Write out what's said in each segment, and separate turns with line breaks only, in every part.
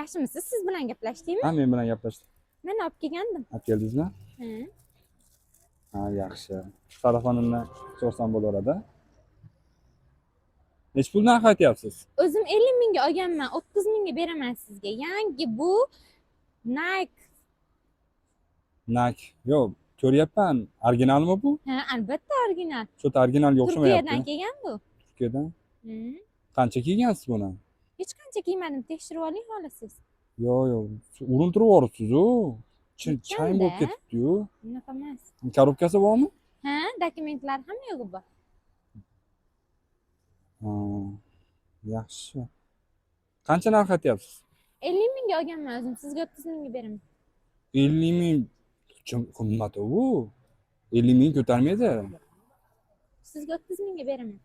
Yaxshimisiz? Siz bilan gaplashdingmi?
Ha, men bilan gaplashdim.
Men olib kelgandim.
Olib keldingizmi? Ha, yaxshi. Telefonimni so'rsam bo'laveradi. Nech pul narx aytyapsiz?
O'zim 50 mingga olganman, 30 mingga beraman sizga. Yangi bu Nike.
Nak. Yo'q, ko'ryapman. Originalmi bu?
Ha, albatta original.
Cho'ta originalga o'xshamayapti.
Turkiyadan kelgan bu.
Turkiyadan. Qancha kiygansiz buni?
Hech qancha kiymadim, tekshirib oling xohlasiz.
Yo'q. Urintirib yuboribsiz-ku. Chang bo'lib ketibdi-yu.
Unaqa emas.
Korobkasi bormi?
Ha, dokumentlar hamma yo'g'i bor.
Ha, yaxshi. Qancha narx aytyapsiz?
50 mingga olganman o'zim, sizga 30 mingga beraman.
50 ming. Qimmat bu. 50 ming ko'tarmaydi.
Sizga 30 mingga beraman.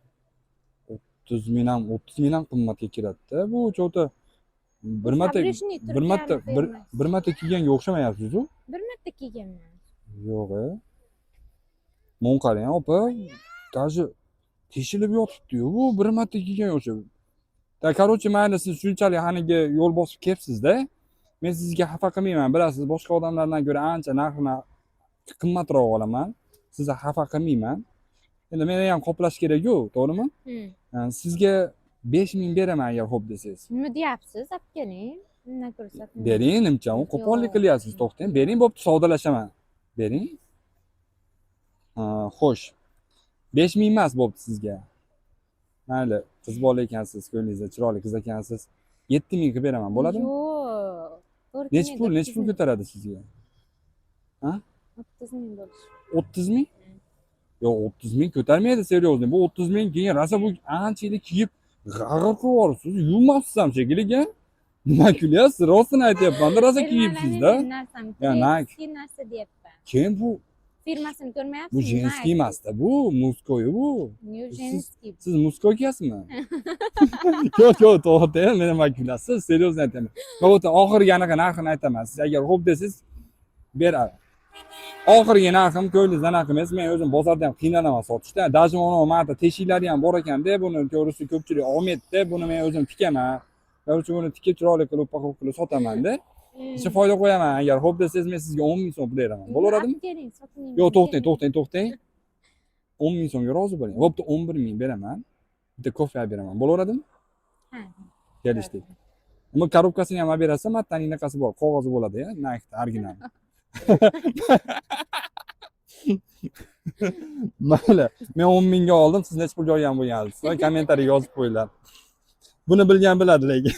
30 ming ham qimmatga kiradi-da. Bu cho'ta bir marta kiyganga o'xshamayapsiz-ku.
Bir marta kiyganman.
Yo'q-e. Mon qarang, opa. Даже teshilib yotibdi-yu. Bu bir marta kiyganga o'xshaydi. Короче, mayli siz shunchalik haniga yo'l bosib kelibsiz-da. Men sizga xafa qilmayman. Bilasiz, boshqa odamlardan ko'ra ancha narxini qimmatroq olaman. Sizga xafa qilmayman. Endi meni ham qoplash kerak-ku, to'g'rimi? Sizga 5 ming beraman agar xo'p desangiz.
Nima deyapsiz? Olib keling. Undan ko'rsatmayman.
Bering, nimcha u qo'pollik qilyapsiz, to'xtang. Bering, bo'pti, savdolashaman. Bering. Xo'sh. 5 ming emas bo'pti sizga. Mayli, qiz bola ekansiz, ko'nglingiz chiroyli qiz ekansiz. 7 ming qilib beraman, bo'ladimi?
Yo'q.
Nech pul ko'taradi sizga? Ha?
30 ming bo'lish.
30 ming? Yo'q, 30 ming ko'tarmaydi, seryozni. Bu 30 ming keyin rosa bu ancha yili kiyib g'ag'ir qilib yuboribsiz. Yuvmabsiz ham shekilli-ga. Nima kulyapsiz? Rostini aytyapman-da, rosa kiyibsiz-da. Ya, Nike
narsa deyapman.
Kim bu?
Firmasini ko'rmayapsizmi?
Bu jenskiy emas-da, bu muskoy bu.
Jenskiy.
Siz muskoy kiyasizmi? Yo'q, to'g'ri, men nima kulyapsiz? Seryozni aytaman. Bo'pti, oxirgi anaqa narxini aytaman. Siz agar xo'p desangiz, beradi. Oxirgi narxim ko'ylingizdan anaqa emas. Men o'zim bozorda ham qiynalaman sotishda. Даже mana marta teshiklari ham bor ekan-da, buni to'g'risi ko'pchilik olmaydi-da. Buni men o'zim tikaman. Короче, buni tikib chiroyli qilib, paxob qilib sotaman-da. Hech foyda qo'yaman. Agar xo'p desangiz, men sizga 10 ming so'm beraman. Bo'laveradimi?
Keling, soting.
Yo'q, to'xtang. 10 ming so'mga rozi bo'ling. Bo'pti, 11 ming beraman. Bitta kofe beraman. Bo'laveradimi?
Ha.
Kelishdik. Nima korobkasini ham olib berasiz, mattaning naqasi bor, qog'ozi bo'ladi-ya, Nike original. Mayli, men 10 mingga oldim, siz nech pulga olgan bo'lgansiz? Kommentariy yozib qo'yinglar. Buni bilgan biladi lekin.